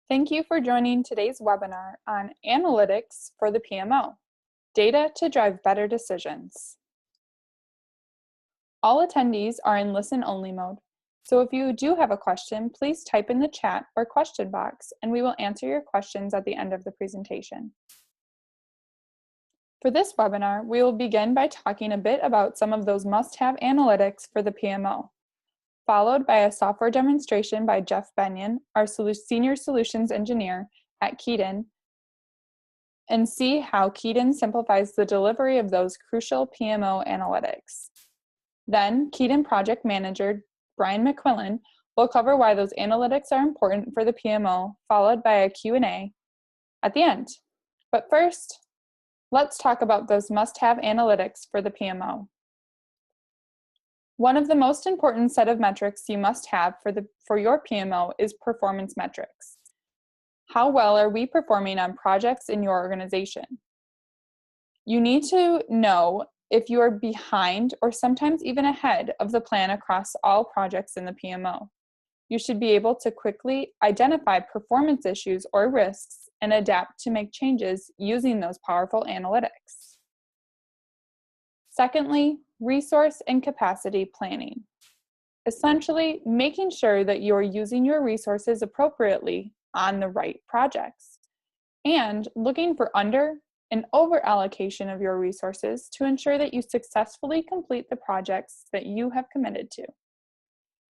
Thank you for joining today's webinar on Analytics for the PMO, Data to Drive Better Decisions. All attendees are in listen-only mode, so if you do have a question, please type in the chat or question box and we will answer your questions at the end of the presentation. For this webinar, we will begin by talking a bit about some of those must-have analytics for the PMO, followed by a software demonstration by Jeff Benyon, our Senior Solutions Engineer at Keaton, and see how Keaton simplifies the delivery of those crucial PMO analytics. Then, Keaton Project Manager Brian McQuillan will cover why those analytics are important for the PMO, followed by a Q&A at the end. But first, let's talk about those must-have analytics for the PMO. One of the most important set of metrics you must have for your PMO is performance metrics. How well are we performing on projects in your organization? You need to know if you are behind or sometimes even ahead of the plan across all projects in the PMO. You should be able to quickly identify performance issues or risks and adapt to make changes using those powerful analytics. Secondly, resource and capacity planning. Essentially, making sure that you're using your resources appropriately on the right projects, and looking for under and over allocation of your resources to ensure that you successfully complete the projects that you have committed to.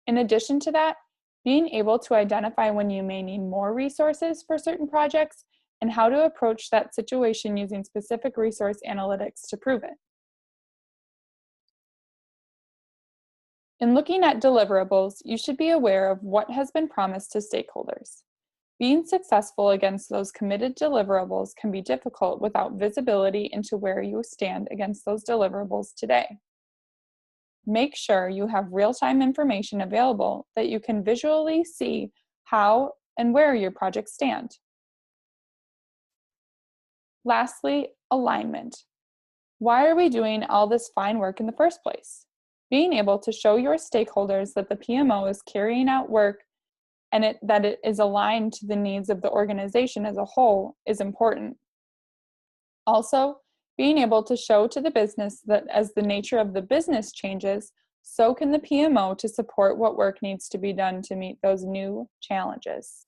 In addition to that, being able to identify when you may need more resources for certain projects and how to approach that situation using specific resource analytics to prove it. In looking at deliverables, you should be aware of what has been promised to stakeholders. Being successful against those committed deliverables can be difficult without visibility into where you stand against those deliverables today. Make sure you have real-time information available that you can visually see how and where your projects stand. Lastly, alignment. Why are we doing all this fine work in the first place? Being able to show your stakeholders that the PMO is carrying out work and that it is aligned to the needs of the organization as a whole is important. Also, being able to show to the business that as the nature of the business changes, so can the PMO to support what work needs to be done to meet those new challenges.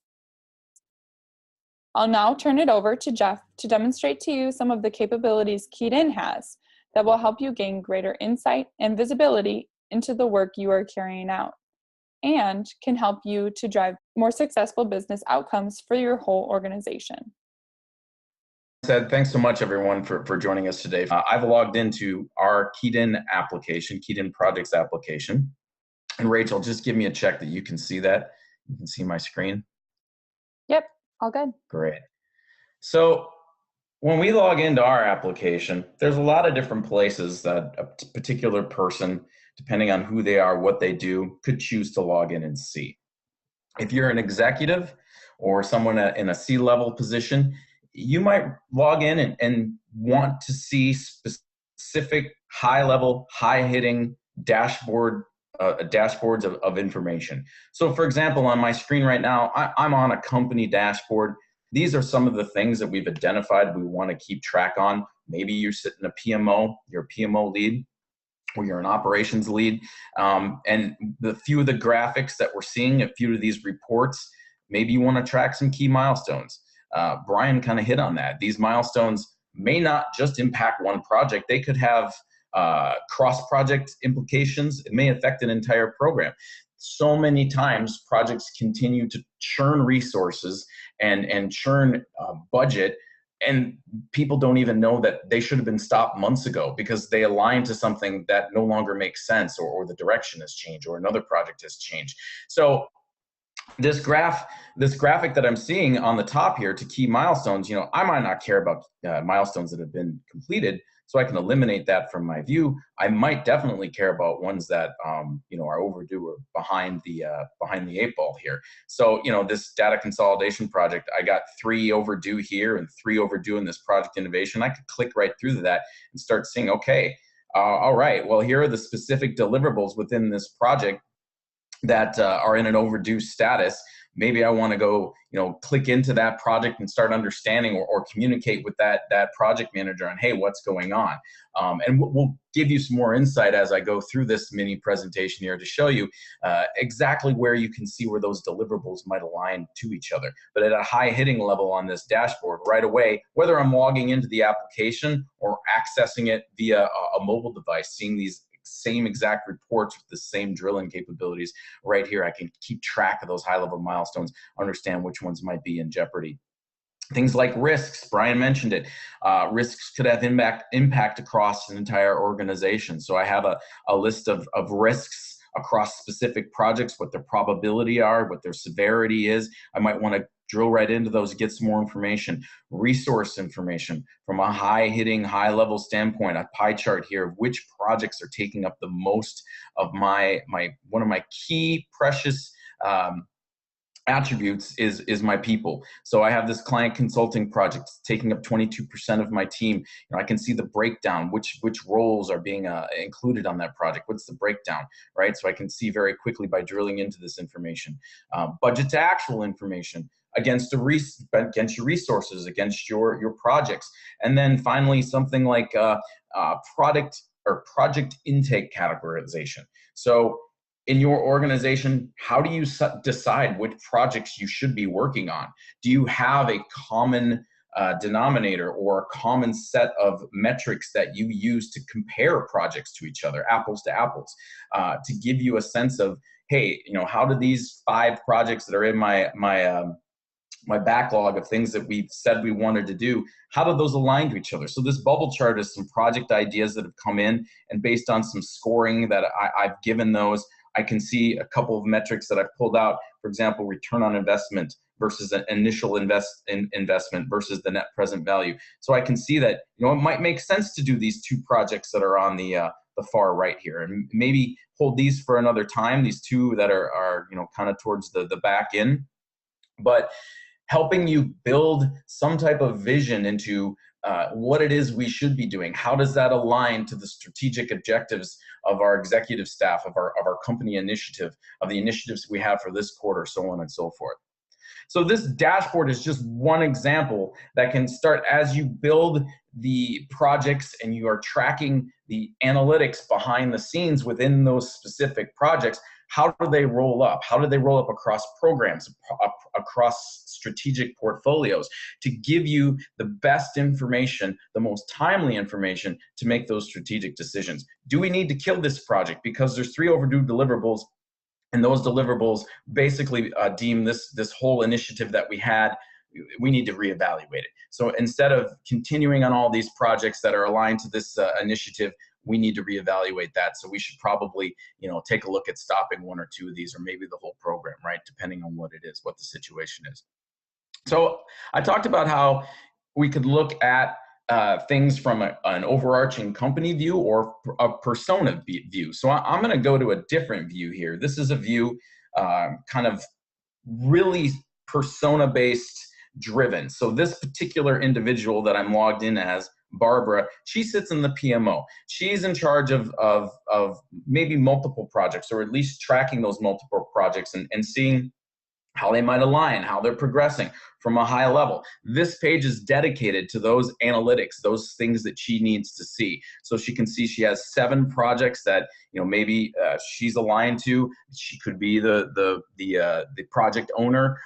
I'll now turn it over to Jeff to demonstrate to you some of the capabilities Keaton has that will help you gain greater insight and visibility into the work you are carrying out, and can help you to drive more successful business outcomes for your whole organization. Thanks so much, everyone, for joining us today. I've logged into our Keaton application, Keaton Projects application. And Rachel, just give me a check that you can see that. You can see my screen. Yep, all good. Great. So when we log into our application, there's a lot of different places that a particular person, depending on who they are, what they do, could choose to log in and see. If you're an executive or someone in a C-level position, you might log in and want to see specific high-level, high-hitting dashboards of information. So for example, on my screen right now, I'm on a company dashboard. These are some of the things that we've identified we want to keep track on. Maybe you're sitting a PMO, you're a PMO lead, or you're an operations lead. And the few of the graphics that we're seeing, a few of these reports, maybe you want to track some key milestones. Brian kind of hit on that. These milestones may not just impact one project. They could have cross-project implications. It may affect an entire program. So many times projects continue to churn resources and churn budget, and people don't even know that they should have been stopped months ago because they align to something that no longer makes sense, or the direction has changed, or another project has changed. So this graphic that I'm seeing on the top here to key milestones, I might not care about milestones that have been completed, so I can eliminate that from my view. I might definitely care about ones that are overdue or behind the 8 ball here. So this data consolidation project, I got 3 overdue here and 3 overdue in this project innovation. I could click right through to that and start seeing, okay, all right, well, here are the specific deliverables within this project that are in an overdue status. Maybe I want to go, click into that project and start understanding or communicate with that project manager on, hey, what's going on? And we'll give you some more insight as I go through this mini presentation here to show you exactly where you can see where those deliverables might align to each other. But at a high hitting level on this dashboard right away, whether I'm logging into the application or accessing it via a mobile device, seeing these same exact reports with the same drilling capabilities right here, I can keep track of those high level milestones, understand which ones might be in jeopardy. Things like risks, Brian mentioned it. Risks could have impact across an entire organization. So I have a list of risks across specific projects, what their probability are, what their severity is. I might want to drill right into those, get some more information. Resource information from a high-hitting, high-level standpoint, a pie chart here of which projects are taking up the most of one of my key precious attributes is my people. So I have this client consulting project taking up 22% of my team. I can see the breakdown, which roles are being included on that project. What's the breakdown, right? So I can see very quickly by drilling into this information. Budget to actual information against your resources, against your projects. And then finally, something like product or project intake categorization. So in your organization, how do you decide which projects you should be working on? Do you have a common denominator or a common set of metrics that you use to compare projects to each other, apples to apples, to give you a sense of, hey, how do these 5 projects that are in my backlog of things that we've said we wanted to do, how do those align to each other? So this bubble chart is some project ideas that have come in, and based on some scoring that I've given those, I can see a couple of metrics that I've pulled out. For example, return on investment versus an initial investment versus the net present value. So I can see that it might make sense to do these 2 projects that are on the far right here, and maybe hold these for another time. These 2 that are kind of towards the back end, but helping you build some type of vision into what it is we should be doing. How does that align to the strategic objectives of our executive staff, of our company initiative, of the initiatives we have for this quarter, so on and so forth. So this dashboard is just one example that can start as you build the projects and you are tracking the analytics behind the scenes within those specific projects. How do they roll up? How do they roll up across programs, across strategic portfolios, to give you the best information, the most timely information to make those strategic decisions? Do we need to kill this project because there's 3 overdue deliverables, and those deliverables basically deem this whole initiative that we had, we need to reevaluate it. So instead of continuing on all these projects that are aligned to this initiative, we need to reevaluate that. So we should probably, take a look at stopping 1 or 2 of these, or maybe the whole program, right? Depending on what it is, what the situation is. So I talked about how we could look at things from an overarching company view or a persona view. So I'm going to go to a different view here. This is a view kind of really persona-based driven. So this particular individual that I'm logged in as, Barbara, she sits in the PMO. She's in charge of maybe multiple projects, or at least tracking those multiple projects and seeing how they might align, how they're progressing from a high level. This page is dedicated to those analytics, those things that she needs to see. So she can see she has 7 projects that maybe she's aligned to. She could be the project owner.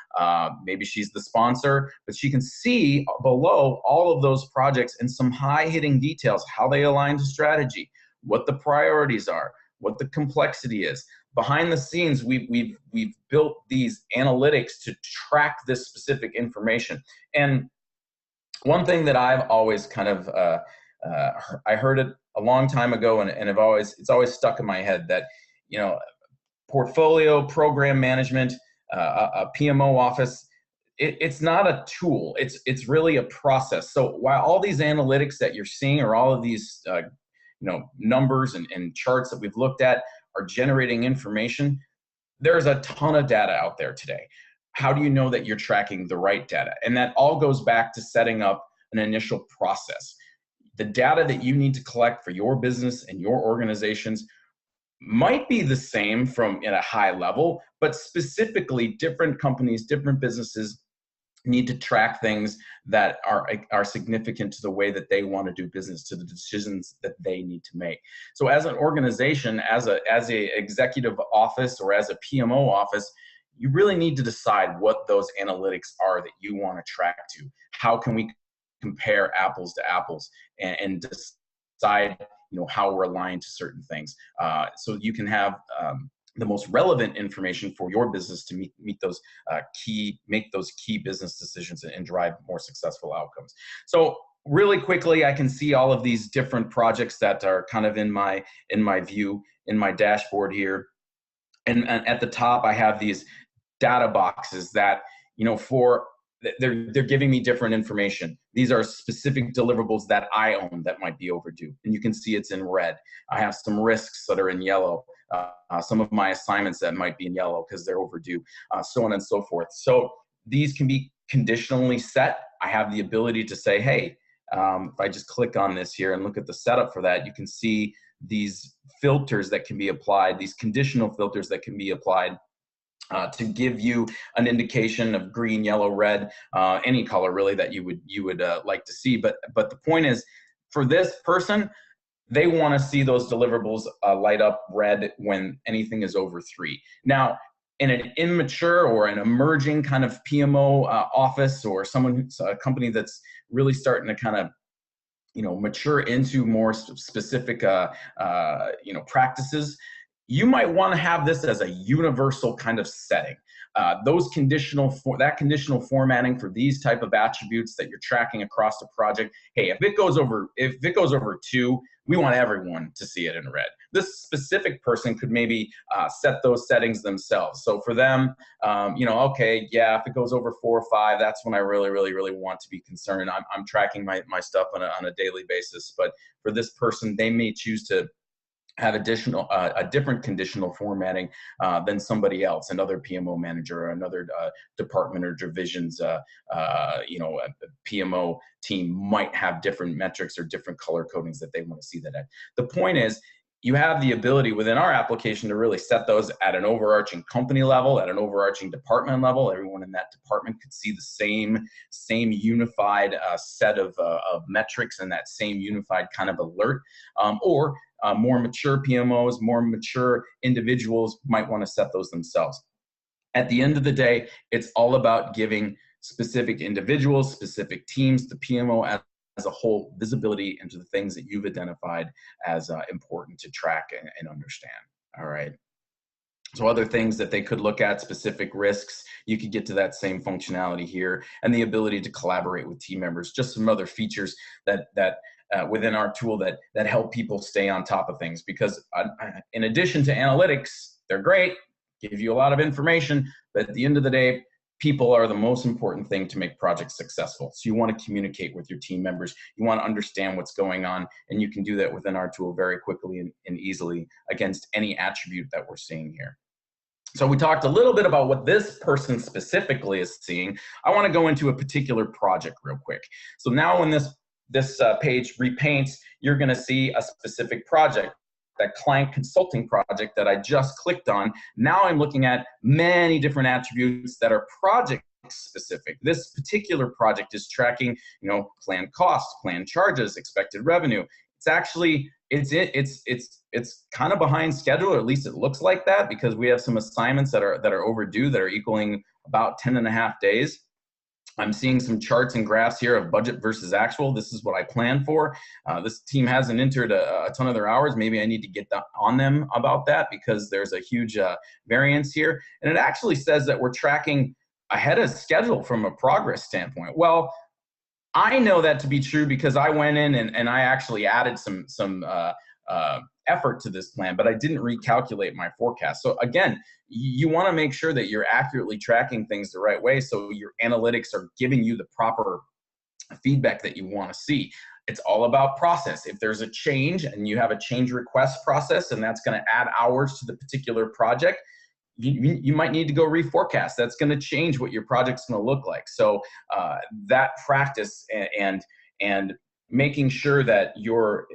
Maybe she's the sponsor, but she can see below all of those projects in some high-hitting details, how they align to strategy, what the priorities are, what the complexity is. Behind the scenes, we've built these analytics to track this specific information. And one thing that I've always kind of I heard it a long time ago, and it's always stuck in my head that portfolio program management, a PMO office, it's not a tool. It's really a process. So while all these analytics that you're seeing, or all of these numbers and charts that we've looked at are generating information, there's a ton of data out there today. How do you know that you're tracking the right data? And that all goes back to setting up an initial process. The data that you need to collect for your business and your organizations might be the same from at a high level, but specifically different companies, different businesses need to track things that are significant to the way that they want to do business, to the decisions that they need to make. So as an organization, as a executive office or as a PMO office, you really need to decide what those analytics are that you want to track to. How can we compare apples to apples and decide, how we're aligned to certain things, so you can have the most relevant information for your business to meet those make those key business decisions and drive more successful outcomes. So really quickly, I can see all of these different projects that are kind of in my view, in my dashboard here. And at the top, I have these data boxes that, they're giving me different information. These are specific deliverables that I own that might be overdue. And you can see it's in red. I have some risks that are in yellow. Some of my assignments that might be in yellow because they're overdue, so on and so forth. So these can be conditionally set. I have the ability to say, hey, if I just click on this here and look at the setup for that, you can see these filters that can be applied, these conditional filters that can be applied to give you an indication of green, yellow, red, any color really that you would like to see. But the point is, for this person, they want to see those deliverables light up red when anything is over 3. Now, in an immature or an emerging kind of PMO office, or a company that's really starting to kind of mature into more specific practices, you might want to have this as a universal kind of setting. That conditional formatting for these type of attributes that you're tracking across the project. Hey, if it goes over 2, we want everyone to see it in red. This specific person could maybe set those settings themselves. So for them, okay, yeah, if it goes over 4 or 5, that's when I really, really, really want to be concerned. I'm tracking my stuff on a daily basis. But for this person, they may choose to have a different conditional formatting than somebody else, another PMO manager or another department or division's a PMO team might have different metrics or different color codings that they want to see that at. The point is, you have the ability within our application to really set those at an overarching company level, at an overarching department level. Everyone in that department could see the same unified set of metrics and that same unified kind of alert. Or more mature PMOs, more mature individuals might want to set those themselves. At the end of the day, it's all about giving specific individuals, specific teams, the PMO as a whole, visibility into the things that you've identified as important to track and understand. All right. So other things that they could look at, specific risks, you could get to that same functionality here, and the ability to collaborate with team members. Just some other features that within our tool that help people stay on top of things. Because in addition to analytics, they're great, give you a lot of information, but at the end of the day, people are the most important thing to make projects successful. So you want to communicate with your team members. You want to understand what's going on, and you can do that within our tool very quickly and easily against any attribute that we're seeing here. So we talked a little bit about what this person specifically is seeing. I want to go into a particular project real quick. So now when this page repaints, you're going to see a specific project, that client consulting project that I just clicked on. Now I'm looking at many different attributes that are project specific. This particular project is tracking, planned costs, planned charges, expected revenue. It's actually, it's kind of behind schedule, or at least it looks like that, because we have some assignments that are overdue, that are equaling about 10.5 days. I'm seeing some charts and graphs here of budget versus actual. This is what I planned for. This team hasn't entered a ton of their hours. Maybe I need to get on them about that, because there's a huge variance here. And it actually says that we're tracking ahead of schedule from a progress standpoint. Well, I know that to be true because I went in and I actually added some effort to this plan, but I didn't recalculate my forecast. So again, you want to make sure that you're accurately tracking things the right way, so your analytics are giving you the proper feedback that you want to see. It's all about process. If there's a change and you have a change request process, and that's going to add hours to the particular project, you might need to go reforecast. That's going to change what your project's going to look like. So that practice and making sure that your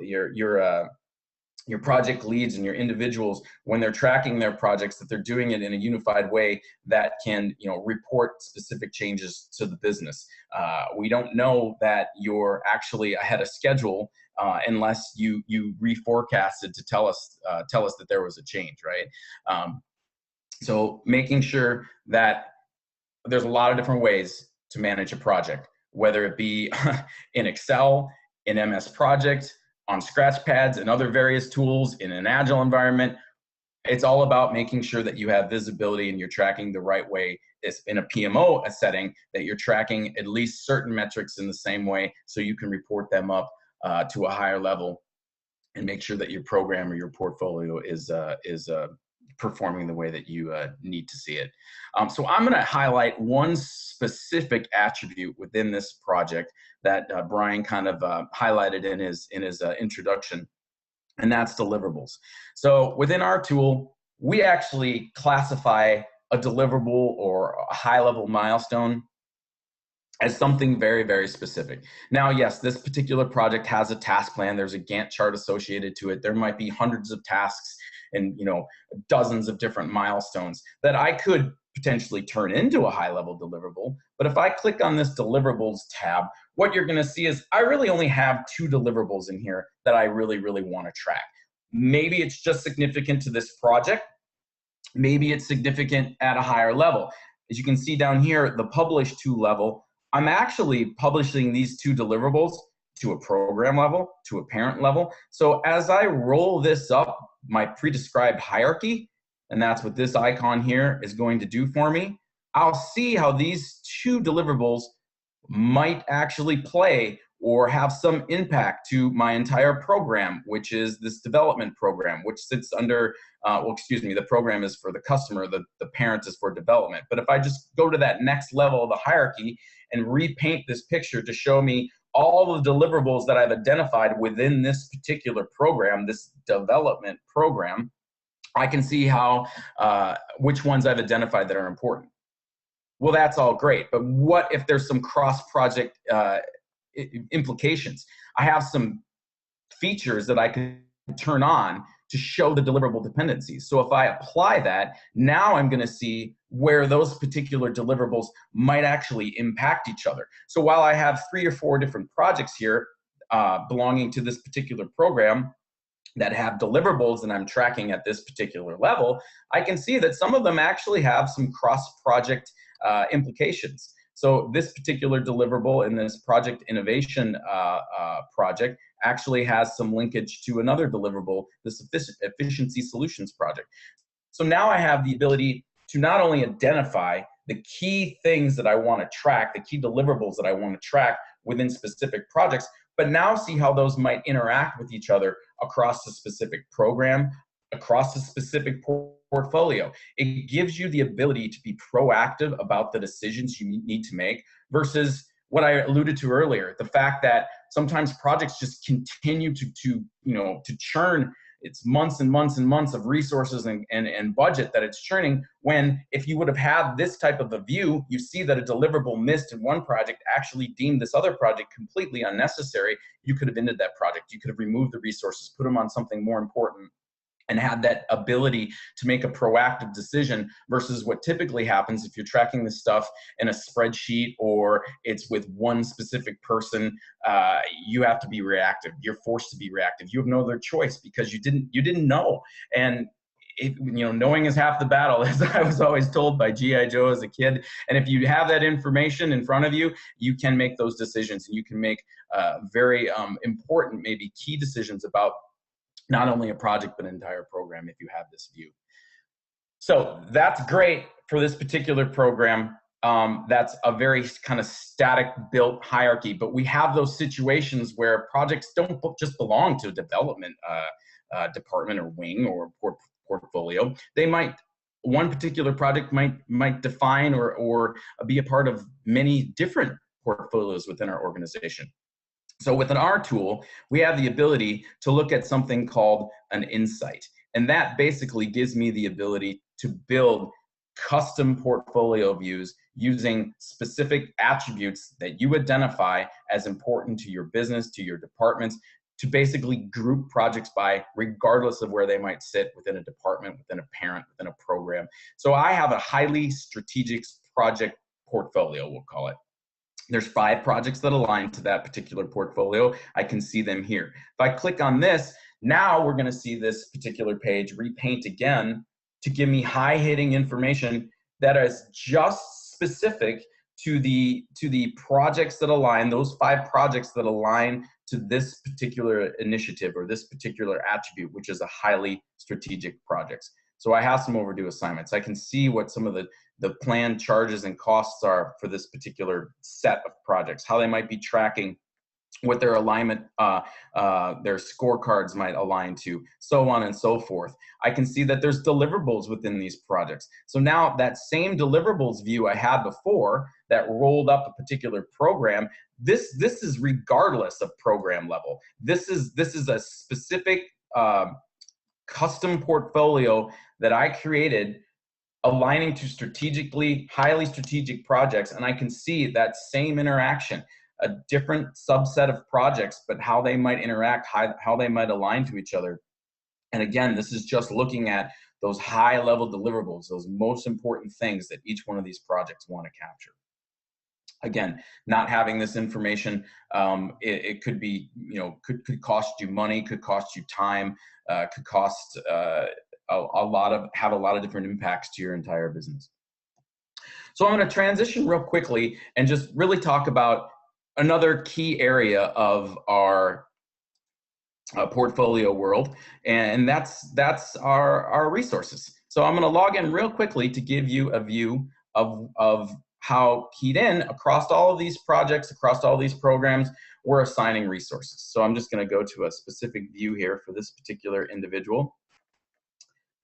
your project leads and your individuals, when they're tracking their projects, that they're doing it in a unified way that can, report specific changes to the business. We don't know that you're actually ahead of schedule unless you reforecasted to tell us that there was a change, right? So making sure that there's a lot of different ways to manage a project, whether it be in Excel, in MS Project, on scratch pads and other various tools, in an agile environment. It's all about making sure that you have visibility and you're tracking the right way. It's in a PMO setting, that you're tracking at least certain metrics in the same way, so you can report them up to a higher level and make sure that your program or your portfolio is performing the way that you need to see it. So I'm going to highlight one specific attribute within this project that Brian kind of highlighted in his introduction, and that's deliverables. So within our tool, we actually classify a deliverable or a high-level milestone as something very, very specific. Now, yes, this particular project has a task plan. There's a Gantt chart associated to it. There might be hundreds of tasks and dozens of different milestones that I could potentially turn into a high-level deliverable. But if I click on this deliverables tab, what you're going to see is I really only have 2 deliverables in here that I really, really want to track. Maybe it's just significant to this project. Maybe it's significant at a higher level. As you can see down here, the publish to level, I'm actually publishing these 2 deliverables to a program level, to a parent level. So as I roll this up, my pre-described hierarchy, and that's what this icon here is going to do for me, I'll see how these 2 deliverables might actually play or have some impact to my entire program, which is this development program, which sits under, the program is for the customer, the parent is for development. But if I just go to that next level of the hierarchy and repaint this picture to show me all the deliverables that I've identified within this particular program, this development program, I can see how, which ones I've identified that are important. Well, that's all great, but what if there's some cross-project implications? I have some features that I can turn on to show the deliverable dependencies. So if I apply that, now I'm going to see where those particular deliverables might actually impact each other. So while I have 3 or 4 different projects here belonging to this particular program that have deliverables and I'm tracking at this particular level, I can see that some of them actually have some cross-project implications. So this particular deliverable in this project innovation project actually has some linkage to another deliverable, this efficiency solutions project. So now I have the ability to not only identify the key things that I want to track, the key deliverables that I want to track within specific projects, but now see how those might interact with each other across a specific program, across a specific portfolio. It gives you the ability to be proactive about the decisions you need to make versus what I alluded to earlier, the fact that sometimes projects just continue to churn. It's months and months and months of resources and budget that it's churning, when if you would have had this type of a view, you see that a deliverable missed in one project actually deemed this other project completely unnecessary. You could have ended that project. You could have removed the resources, put them on something more important, and had that ability to make a proactive decision versus what typically happens if you're tracking this stuff in a spreadsheet or it's with one specific person. You have to be reactive. You're forced to be reactive. You have no other choice because you didn't know. And knowing is half the battle, as I was always told by G.I. Joe as a kid. And if you have that information in front of you, you can make those decisions, and you can make very important, maybe key decisions about not only a project, but an entire program if you have this view. So that's great for this particular program. That's a very kind of static built hierarchy, but we have those situations where projects don't just belong to a development department or wing or portfolio. One particular project might define or be a part of many different portfolios within our organization. So within our tool, we have the ability to look at something called an insight. And that basically gives me the ability to build custom portfolio views using specific attributes that you identify as important to your business, to your departments, to basically group projects by, regardless of where they might sit within a department, within a parent, within a program. So I have a highly strategic project portfolio, we'll call it. There's 5 projects that align to that particular portfolio. I can see them here. If I click on this, now we're going to see this particular page repaint again to give me high-hitting information that is just specific to the projects that align, those 5 projects that align to this particular initiative or this particular attribute, which is a highly strategic projects. So I have some overdue assignments. I can see what some of the planned charges and costs are for this particular set of projects, how they might be tracking, what their alignment, their scorecards might align to, so on and so forth. I can see that there's deliverables within these projects. So now that same deliverables view I had before that rolled up a particular program, this is regardless of program level. This is a specific custom portfolio that I created aligning to strategically, highly strategic projects. And I can see that same interaction, a different subset of projects, but how they might interact, how they might align to each other. And again, this is just looking at those high level deliverables, those most important things that each one of these projects want to capture. Again, not having this information, it could be, could cost you money, could cost you time, could cost have a lot of different impacts to your entire business. So I'm going to transition real quickly and just really talk about another key area of our portfolio world, and that's our resources. So I'm going to log in real quickly to give you a view of how keyed in across all of these projects, across all these programs, we're assigning resources. So I'm just going to go to a specific view here for this particular individual.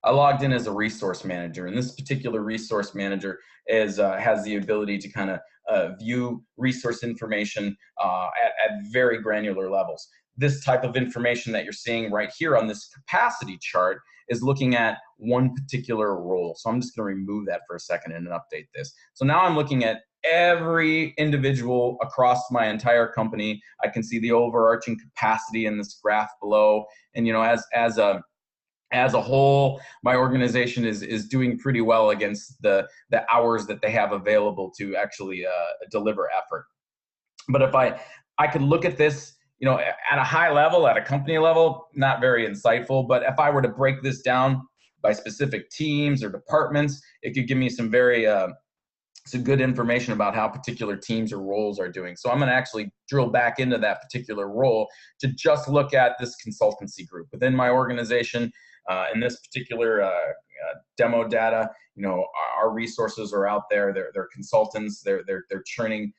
I logged in as a resource manager, and this particular resource manager has the ability to kind of view resource information at very granular levels. This type of information that you're seeing right here on this capacity chart is looking at one particular role. So I'm just going to remove that for a second and update this. So now I'm looking at every individual across my entire company. I can see the overarching capacity in this graph below. And as a whole, my organization is doing pretty well against the hours that they have available to actually deliver effort. But if I could look at this, at a high level, at a company level, not very insightful. But if I were to break this down by specific teams or departments, it could give me some good information about how particular teams or roles are doing. So I'm going to actually drill back into that particular role to just look at this consultancy group within my organization. In this particular demo data, our resources are out there. They're consultants. They're churning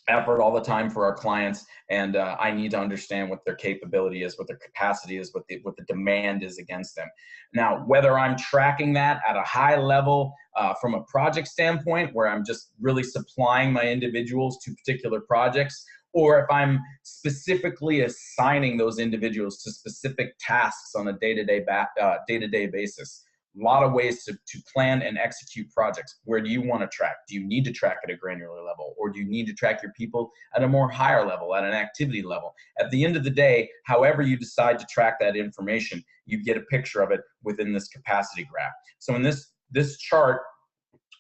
effort all the time for our clients, and I need to understand what their capability is, what their capacity is, what the demand is against them. Now, whether I'm tracking that at a high level from a project standpoint, where I'm just really supplying my individuals to particular projects, or if I'm specifically assigning those individuals to specific tasks on a day-to-day basis. A lot of ways to plan and execute projects. Where do you want to track? Do you need to track at a granular level, or do you need to track your people at a more higher level, at an activity level? At the end of the day, however you decide to track that information, you get a picture of it within this capacity graph. So in this chart,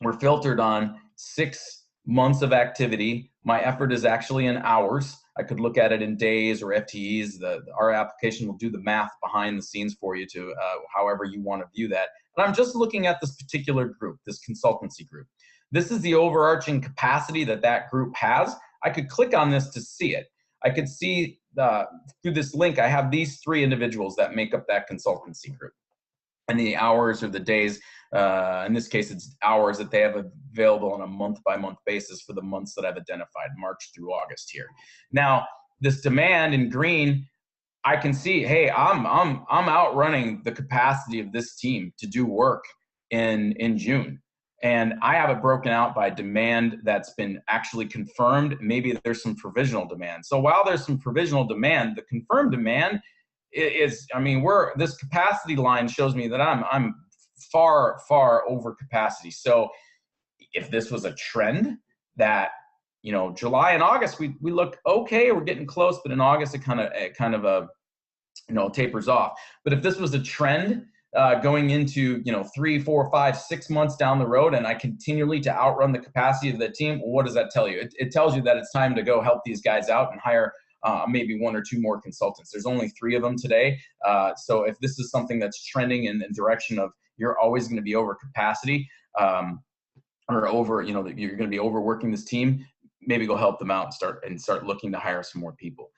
we're filtered on 6 months of activity. My effort is actually in hours. I could look at it in days or FTEs. Our application will do the math behind the scenes for you to however you want to view that. But I'm just looking at this particular group, this consultancy group. This is the overarching capacity that group has. I could click on this to see it. I could see through this link, I have these 3 individuals that make up that consultancy group. And the hours or the days, in this case, it's hours that they have available on a month-by-month basis for the months that I've identified, March through August here. Now, this demand in green, I can see, hey, I'm outrunning the capacity of this team to do work in June. And I have it broken out by demand that's been actually confirmed. Maybe there's some provisional demand. So while there's some provisional demand, the confirmed demand is, this capacity line shows me that I'm far over capacity. So if this was a trend that July and August, we look okay, we're getting close, but in August, it kind of tapers off. But if this was a trend going into 3, 4, 5, 6 months down the road, and I continually to outrun the capacity of the team, well, what does that tell you? It tells you that it's time to go help these guys out and hire maybe 1 or 2 more consultants. There's only 3 of them today. So if this is something that's trending in the direction of you're always going to be over capacity, or over, you're going to be overworking this team, maybe go help them out and start looking to hire some more people.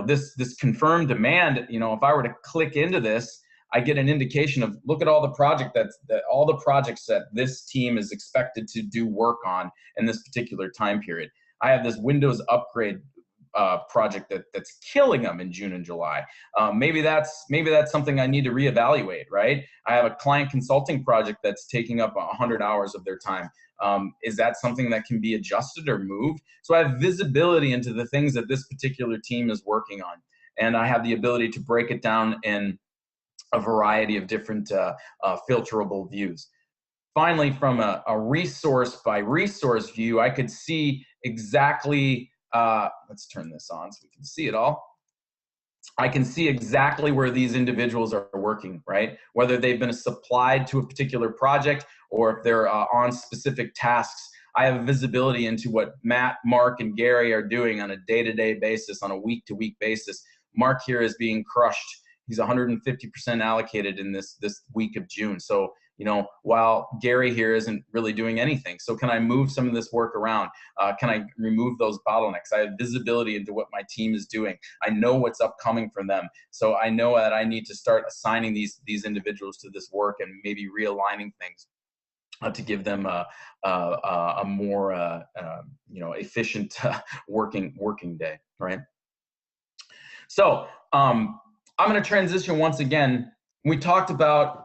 This confirmed demand, if I were to click into this, I get an indication of, look at all the projects that this team is expected to do work on in this particular time period. I have this Windows upgrade project that's killing them in June and July. Maybe that's something I need to reevaluate, right? I have a client consulting project that's taking up 100 hours of their time. Is that something that can be adjusted or moved? So I have visibility into the things that this particular team is working on, and I have the ability to break it down in a variety of different filterable views. Finally, from a resource by resource view, I could see exactly, let's turn this on so we can see it all. I can see exactly where these individuals are working, right? Whether they've been supplied to a particular project or if they're on specific tasks. I have visibility into what Matt, Mark, and Gary are doing on a day-to-day basis, on a week-to-week basis. Mark here is being crushed. He's 150% allocated in this week of June. So, while Gary here isn't really doing anything. So can I move some of this work around? Can I remove those bottlenecks? I have visibility into what my team is doing. I know what's upcoming for them. So I know that I need to start assigning these individuals to this work and maybe realigning things to give them a more efficient working day, right? So I'm going to transition once again. We talked about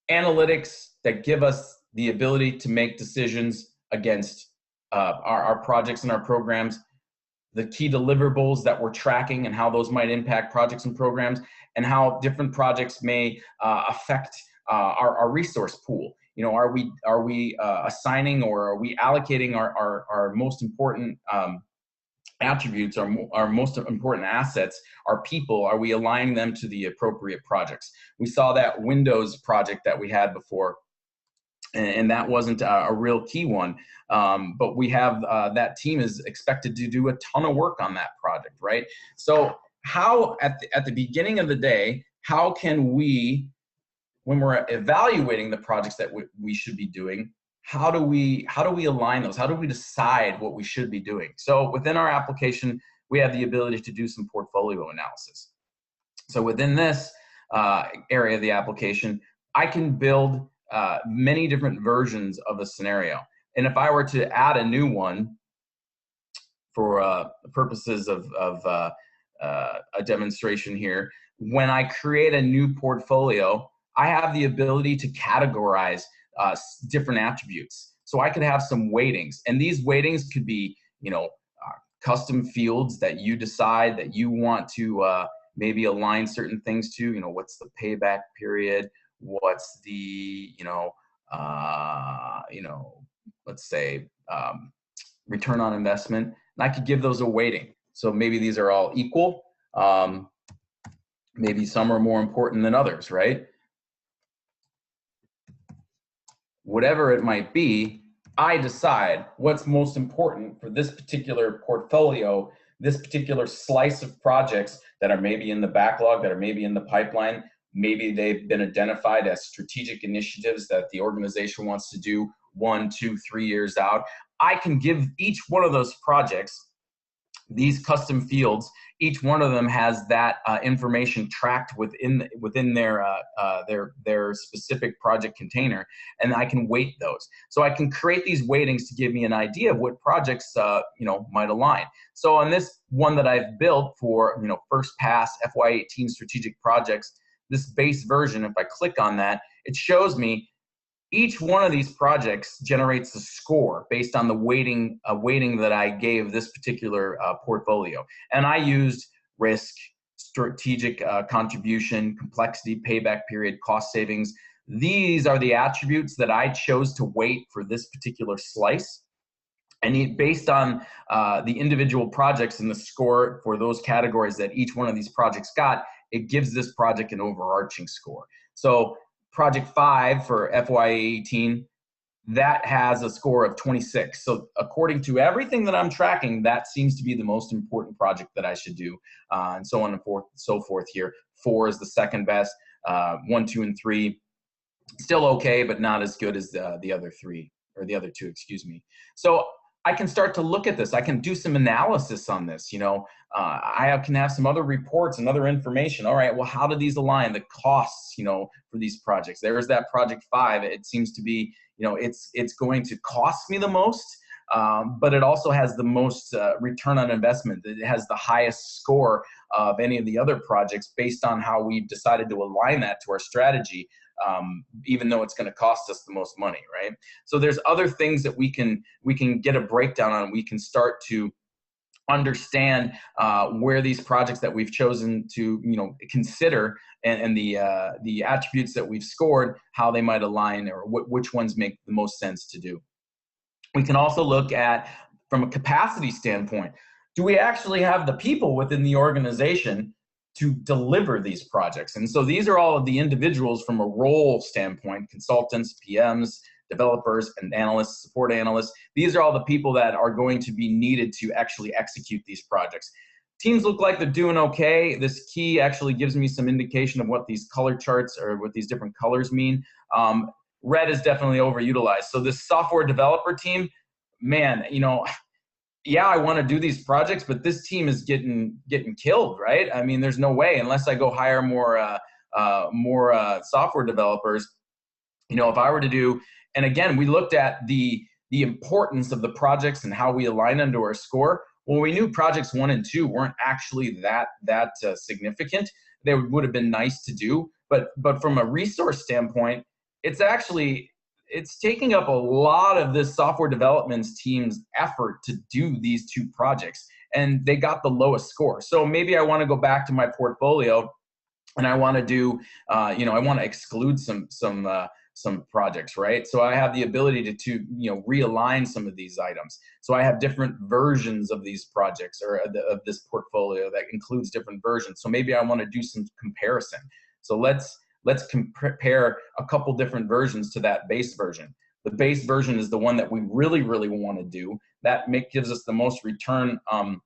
analytics that give us the ability to make decisions against our projects and our programs, the key deliverables that we're tracking and how those might impact projects and programs, and how different projects may affect our resource pool. Are we assigning, or are we allocating our most important attributes, our most important assets, our people? Are we aligning them to the appropriate projects? We saw that Windows project that we had before, and that wasn't a real key one, but we have that team is expected to do a ton of work on that project, right? So how, at the beginning of the day, how can we, when we're evaluating the projects that we should be doing, how do we align those? How do we decide what we should be doing? So within our application, we have the ability to do some portfolio analysis. So within this area of the application, I can build many different versions of a scenario. And if I were to add a new one for purposes of a demonstration here, when I create a new portfolio, I have the ability to categorize different attributes. So I could have some weightings, and these weightings could be, custom fields that you decide that you want to maybe align certain things to. What's the payback period? What's the, let's say return on investment, and I could give those a weighting. So maybe these are all equal. Maybe some are more important than others, right? Whatever it might be, I decide what's most important for this particular portfolio, this particular slice of projects that are maybe in the backlog, that are maybe in the pipeline. Maybe they've been identified as strategic initiatives that the organization wants to do 1, 2, 3 years out. I can give each one of those projects these custom fields. Each one of them has that information tracked within their specific project container, and I can weight those. So I can create these weightings to give me an idea of what projects might align. So on this one that I've built for first pass FY18 strategic projects, this base version, if I click on that, it shows me each one of these projects generates a score based on the weighting that I gave this particular portfolio. And I used risk, strategic contribution, complexity, payback period, cost savings. These are the attributes that I chose to weight for this particular slice. And based on the individual projects and the score for those categories that each one of these projects got, it gives this project an overarching score. So project 5 for FY18, that has a score of 26. So according to everything that I'm tracking, that seems to be the most important project that I should do, and so on and so forth here. 4 is the second best. 1, 2, and 3, still okay, but not as good as the other 3, or the other 2, excuse me. So I can start to look at this. I can do some analysis on this. Can have some other reports and other information. All right, well, how do these align? The costs, for these projects. There's that project 5. It seems to be, it's going to cost me the most, but it also has the most return on investment. It has the highest score of any of the other projects based on how we've decided to align that to our strategy. Even though it's going to cost us the most money, right? So there's other things that we can get a breakdown on. We can start to understand where these projects that we've chosen to consider, and the attributes that we've scored, how they might align, or which ones make the most sense to do. We can also look at, from a capacity standpoint, do we actually have the people within the organization to deliver these projects? And so these are all of the individuals from a role standpoint: consultants, PMs, developers, and analysts, support analysts. These are all the people that are going to be needed to actually execute these projects. Teams look like they're doing okay. This key actually gives me some indication of what these color charts, or what these different colors mean. Red is definitely overutilized. So this software developer team, man, yeah, I want to do these projects, but this team is getting killed, right? I mean, there's no way, unless I go hire more software developers. If I were to do, and again, we looked at the importance of the projects and how we align under our score. Well, we knew projects 1 and 2 weren't actually that significant. They would have been nice to do, but from a resource standpoint, it's taking up a lot of this software development team's effort to do these 2 projects, and they got the lowest score. So maybe I want to go back to my portfolio, and I want to do, I want to exclude some projects, right? So I have the ability to realign some of these items. So I have different versions of these projects, or of this portfolio that includes different versions. So maybe I want to do some comparison. So let's compare a couple different versions to that base version. The base version is the one that we really, really want to do. That gives us the most return on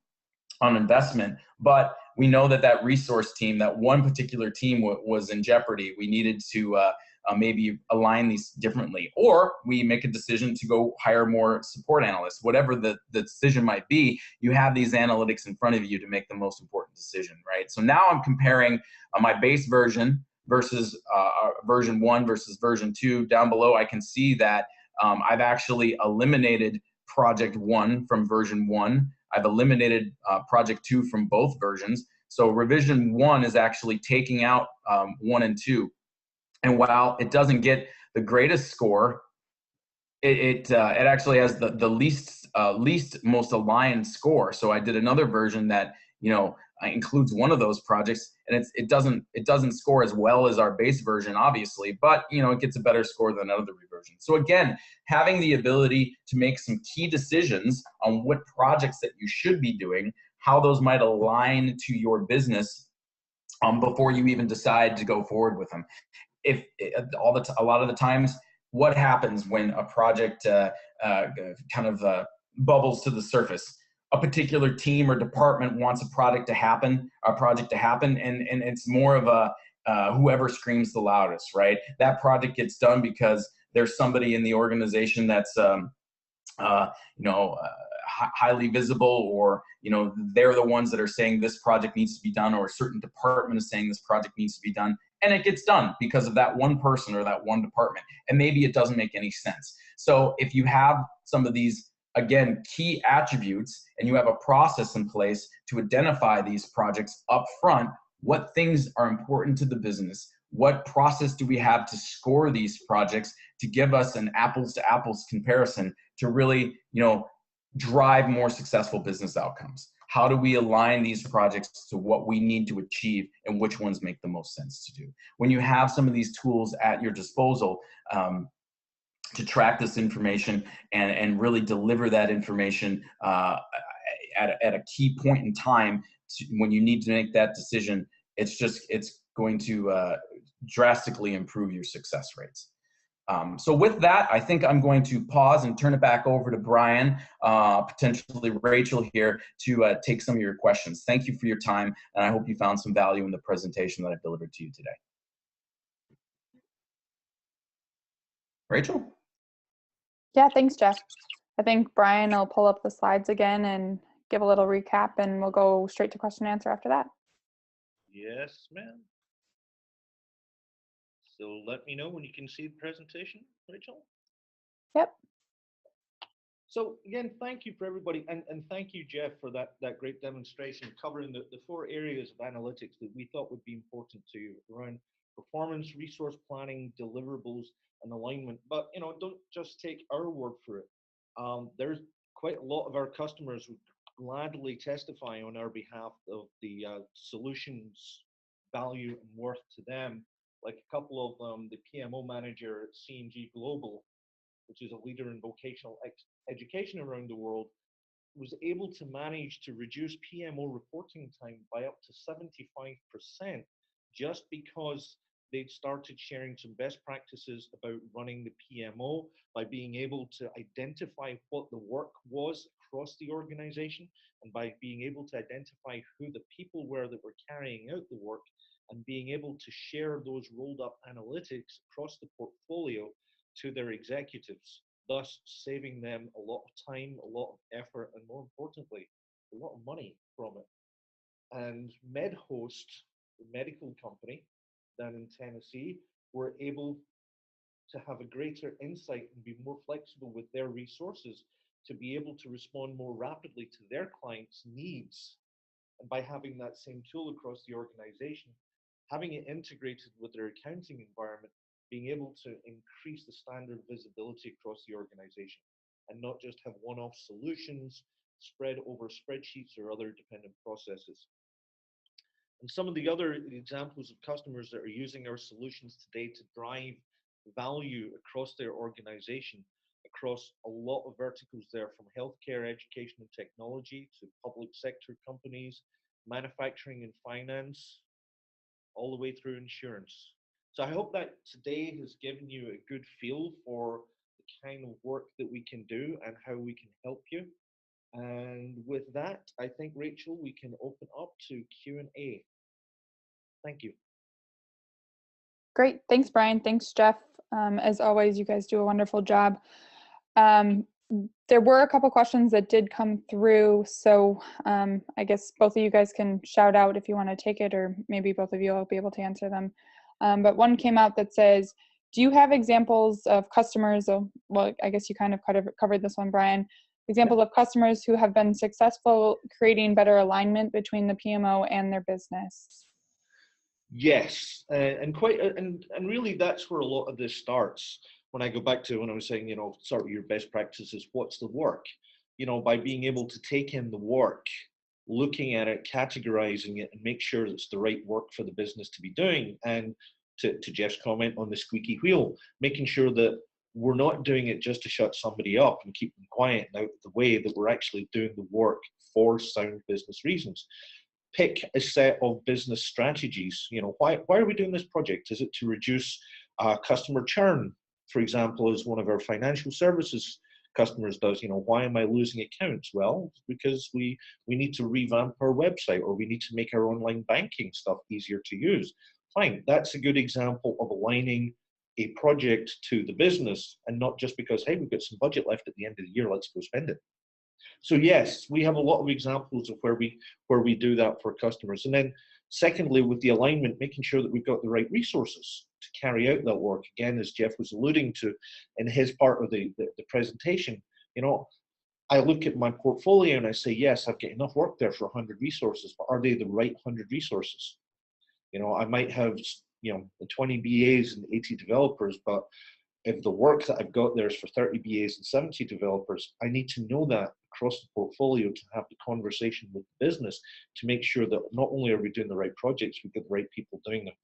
investment. But we know that resource team, that one particular team was in jeopardy. We needed to maybe align these differently, or we make a decision to go hire more support analysts. Whatever the decision might be, you have these analytics in front of you to make the most important decision, right? So now I'm comparing my base version versus version 1 versus version 2. Down below, I can see that I've actually eliminated project 1 from version 1. I've eliminated project 2 from both versions. So revision 1 is actually taking out 1 and 2. And while it doesn't get the greatest score, it actually has the least most aligned score. So I did another version that includes one of those projects, and it doesn't score as well as our base version, obviously, but it gets a better score than another version. So again, having the ability to make some key decisions on what projects that you should be doing, how those might align to your business, before you even decide to go forward with them. A lot of the times, what happens when a project bubbles to the surface? A particular team or department wants a project to happen, and it's more of a whoever screams the loudest, right? That project gets done because there's somebody in the organization that's highly visible, or they're the ones that are saying this project needs to be done, or a certain department is saying this project needs to be done, and it gets done because of that one person or that one department, and maybe it doesn't make any sense. So if you have some of these, again, key attributes, and you have a process in place to identify these projects up front, what things are important to the business, what process do we have to score these projects to give us an apples to apples comparison to really drive more successful business outcomes? How do we align these projects to what we need to achieve, and which ones make the most sense to do? When you have some of these tools at your disposal, to track this information and really deliver that information at a key point in time when you need to make that decision. It's going to drastically improve your success rates. So with that, I think I'm going to pause and turn it back over to Brian, potentially Rachel here, to take some of your questions. Thank you for your time, and I hope you found some value in the presentation that I've delivered to you today. Rachel? Yeah, thanks, Jeff. I think Brian will pull up the slides again and give a little recap, and we'll go straight to question and answer after that. Yes, ma'am. So let me know when you can see the presentation, Rachel. Yep. So again, thank you for everybody, and thank you, Jeff, for that great demonstration covering the 4 areas of analytics that we thought would be important to you around performance, resource planning, deliverables, and alignment. But don't just take our word for it. There's quite a lot of our customers would gladly testify on our behalf of the solutions value and worth to them. Like a couple of them, the PMO manager at C&G Global, which is a leader in vocational education around the world, was able to manage to reduce PMO reporting time by up to 75% just because they'd started sharing some best practices about running the PMO by being able to identify what the work was across the organization and by being able to identify who the people were that were carrying out the work and being able to share those rolled up analytics across the portfolio to their executives, thus saving them a lot of time, a lot of effort, and more importantly, a lot of money from it. And MedHost, the medical company down in Tennessee, were able to have a greater insight and be more flexible with their resources to be able to respond more rapidly to their clients' needs. And by having that same tool across the organization, having it integrated with their accounting environment, being able to increase the standard visibility across the organization and not just have one-off solutions spread over spreadsheets or other dependent processes. And some of the other examples of customers that are using our solutions today to drive value across their organization, across a lot of verticals there, from healthcare, education, and technology to public sector companies, manufacturing and finance, all the way through insurance. So I hope that today has given you a good feel for the kind of work that we can do and how we can help you. And with that, I think, Rachel, we can open up to Q&A. Thank you. Great. Thanks, Brian. Thanks, Jeff. As always, you guys do a wonderful job. There were a couple questions that did come through, so I guess both of you guys can shout out if you want to take it, or maybe both of you will be able to answer them. But one came out that says, do you have examples of customers, well, I guess you kind of covered this one, Brian, examples of customers who have been successful creating better alignment between the PMO and their business? Yes, and really that's where a lot of this starts. When I go back to when I was saying, start with your best practices, what's the work? By being able to take in the work, looking at it, categorizing it, and make sure it's the right work for the business to be doing. And to Jeff's comment on the squeaky wheel, making sure that we're not doing it just to shut somebody up and keep them quiet and out of the way, that we're actually doing the work for sound business reasons. Pick a set of business strategies. Why are we doing this project? Is it to reduce customer churn, for example, as one of our financial services customers does? Why am I losing accounts? Well, because we need to revamp our website, or we need to make our online banking stuff easier to use. Fine, that's a good example of aligning a project to the business, and not just because, hey, we've got some budget left at the end of the year, let's go spend it. So yes, we have a lot of examples of where we do that for customers. And then secondly, with the alignment, making sure that we've got the right resources to carry out that work. Again, as Jeff was alluding to in his part of the presentation, I look at my portfolio and I say, yes, I've got enough work there for 100 resources, but are they the right 100 resources? I might have 20 BAs and 80 developers, but if the work that I've got there is for 30 BAs and 70 developers, I need to know that across the portfolio to have the conversation with the business to make sure that not only are we doing the right projects, we've got the right people doing them.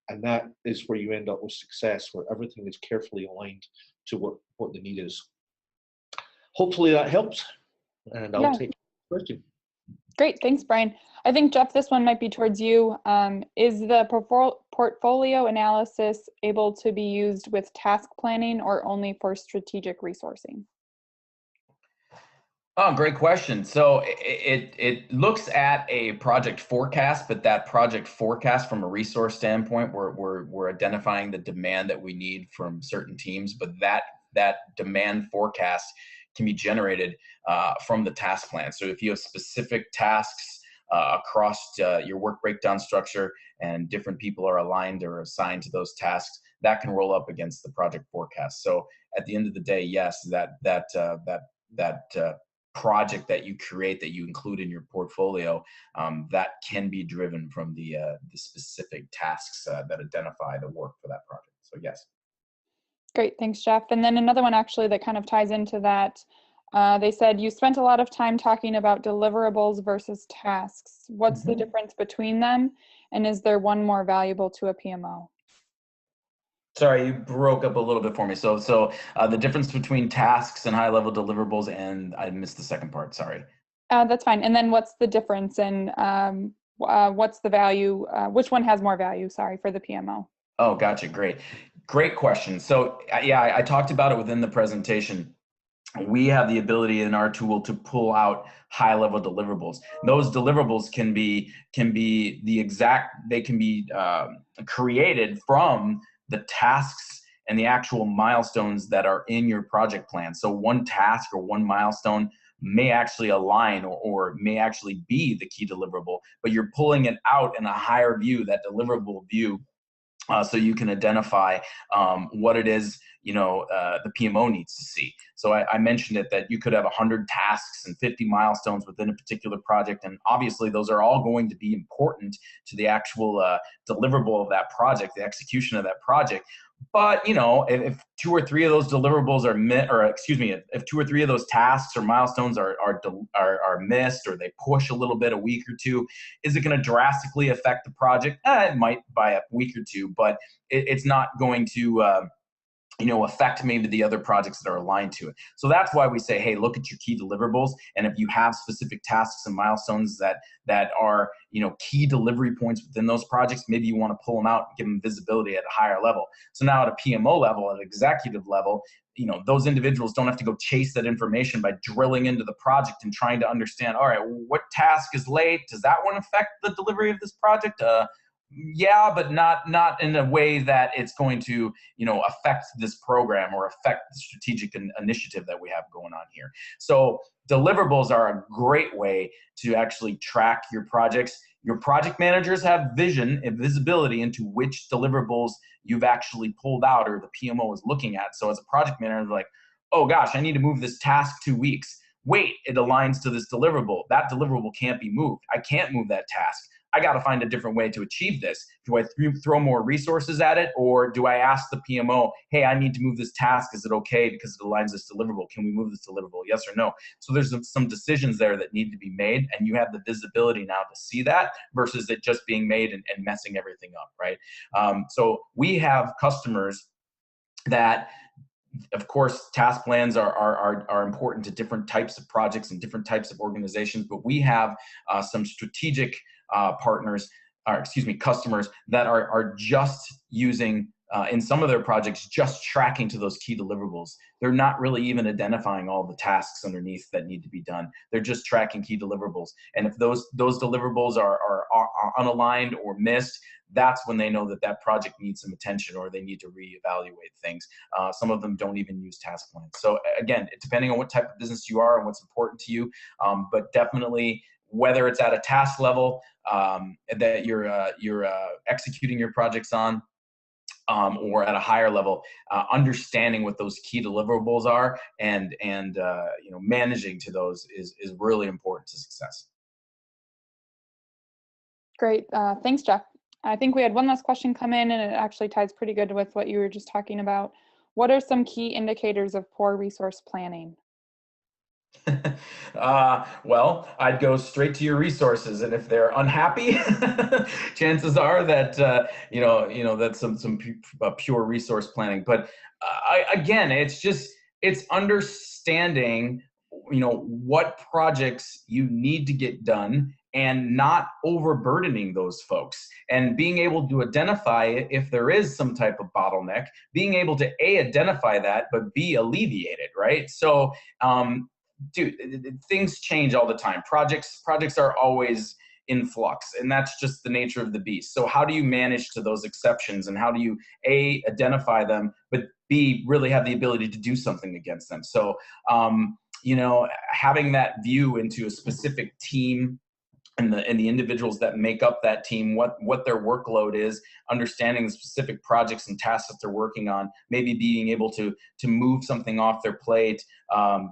And that is where you end up with success, where everything is carefully aligned to what the need is. Hopefully that helps, and I'll Yeah, take a question. great. Thanks, Brian. I think, Jeff, this one might be towards you. Is the portfolio analysis able to be used with task planning or only for strategic resourcing? Oh, great question. So it looks at a project forecast, but that project forecast from a resource standpoint, we're identifying the demand that we need from certain teams, but that demand forecast can be generated from the task plan. So if you have specific tasks across your work breakdown structure and different people are aligned or assigned to those tasks, that can roll up against the project forecast. So at the end of the day, yes, that project that you create, that you include in your portfolio, that can be driven from the specific tasks that identify the work for that project. So yes. Great, thanks, Jeff. And then another one actually that kind of ties into that. They said you spent a lot of time talking about deliverables versus tasks. What's the difference between them? And is there one more valuable to a PMO? Sorry, you broke up a little bit for me. So the difference between tasks and high-level deliverables, and I missed the second part. Sorry. That's fine. And then what's the difference, and what's the value? Which one has more value? Sorry, for the PMO. Oh, gotcha. Great question. So yeah, I talked about it within the presentation. We have the ability in our tool to pull out high-level deliverables. Those deliverables can be created from the tasks and the actual milestones that are in your project plan. So one task or one milestone may actually align or may actually be the key deliverable, but you're pulling it out in a higher view, that deliverable view, so you can identify what it is the PMO needs to see. So I mentioned it, that you could have 100 tasks and 50 milestones within a particular project, and obviously those are all going to be important to the actual deliverable of that project, the execution of that project. But if two or three of those deliverables are if two or three of those tasks or milestones are missed, or they push a little bit, a week or two, is it going to drastically affect the project? It might by a week or two, but it's not going to affect maybe the other projects that are aligned to it. So that's why we say, hey, look at your key deliverables. And if you have specific tasks and milestones that are, key delivery points within those projects, maybe you want to pull them out and give them visibility at a higher level. So now at a PMO level, at an executive level, those individuals don't have to go chase that information by drilling into the project and trying to understand, all right, what task is late? Does that one affect the delivery of this project? Yeah, but not in a way that it's going to, affect this program or affect the strategic initiative that we have going on here. So deliverables are a great way to actually track your projects. Your project managers have vision and visibility into which deliverables you've actually pulled out or the PMO is looking at. So as a project manager, like, oh gosh, I need to move this task 2 weeks. Wait, it aligns to this deliverable. That deliverable can't be moved. I can't move that task. I got to find a different way to achieve this. Do I throw more resources at it, or do I ask the PMO, hey, I need to move this task. Is it okay because it aligns this deliverable? Can we move this deliverable? Yes or no? So there's some decisions there that need to be made, and you have the visibility now to see that versus it just being made and messing everything up, right? So we have customers that, of course, task plans are important to different types of projects and different types of organizations, but we have some strategic customers that are just using, in some of their projects, just tracking to those key deliverables. They're not really even identifying all the tasks underneath that need to be done. They're just tracking key deliverables. And if those deliverables are unaligned or missed, that's when they know that project needs some attention or they need to reevaluate things. Some of them don't even use task plans. So again, depending on what type of business you are and what's important to you, but definitely whether it's at a task level that you're executing your projects on, or at a higher level, understanding what those key deliverables are and managing to those is really important to success. Great, thanks, Jeff. I think we had one last question come in, and it actually ties pretty good with what you were just talking about. What are some key indicators of poor resource planning? Well, I'd go straight to your resources, and if they're unhappy, chances are that that's some pure resource planning. But again, it's understanding what projects you need to get done and not overburdening those folks, and being able to identify it if there is some type of bottleneck, being able to identify that, but B, alleviate it, right? So dude, things change all the time. Projects are always in flux, and that's just the nature of the beast. So how do you manage to those exceptions, and how do you A, identify them, but B, really have the ability to do something against them? So having that view into a specific team and the individuals that make up that team, what their workload is, understanding the specific projects and tasks that they're working on, maybe being able to move something off their plate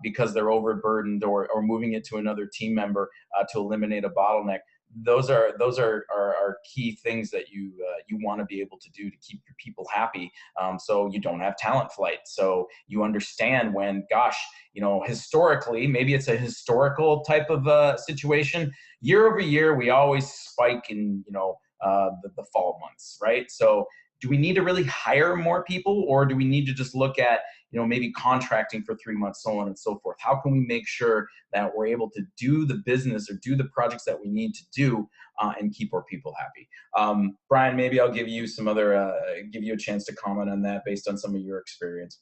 because they're overburdened, or moving it to another team member to eliminate a bottleneck. Those are key things that you want to be able to do to keep your people happy, so you don't have talent flight. So you understand when, gosh, historically, maybe it's a historical type of situation. Year over year, we always spike in the fall months, right? So do we need to really hire more people, or do we need to just look at maybe contracting for 3 months, so on and so forth? How can we make sure that we're able to do the business or do the projects that we need to do and keep our people happy? Brian, maybe I'll give you give you a chance to comment on that based on some of your experience.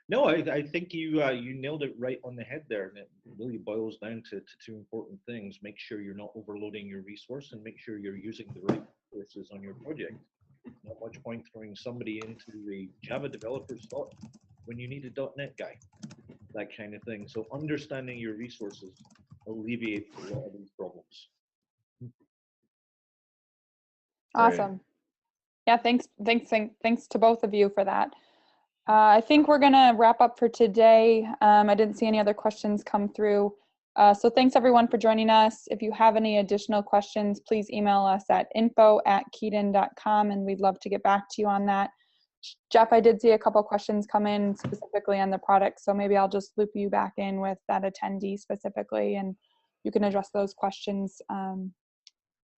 No, I think you nailed it right on the head there, and it really boils down to two important things. Make sure you're not overloading your resource, and make sure you're using the right resources on your project. Not much point throwing somebody into a Java developer slot when you need a .NET guy, that kind of thing. So understanding your resources alleviates a lot of these problems. Awesome. Yeah, thanks to both of you for that. I think we're going to wrap up for today. I didn't see any other questions come through. So thanks everyone for joining us. If you have any additional questions, please email us at info@keaton.com, and we'd love to get back to you on that. Jeff, I did see a couple questions come in specifically on the product, so maybe I'll just loop you back in with that attendee specifically, and you can address those questions.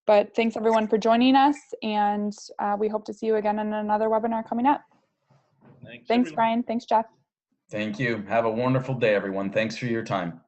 But thanks everyone for joining us, and we hope to see you again in another webinar coming up. Thanks, Brian. Thanks, Jeff. Thank you. Have a wonderful day, everyone. Thanks for your time.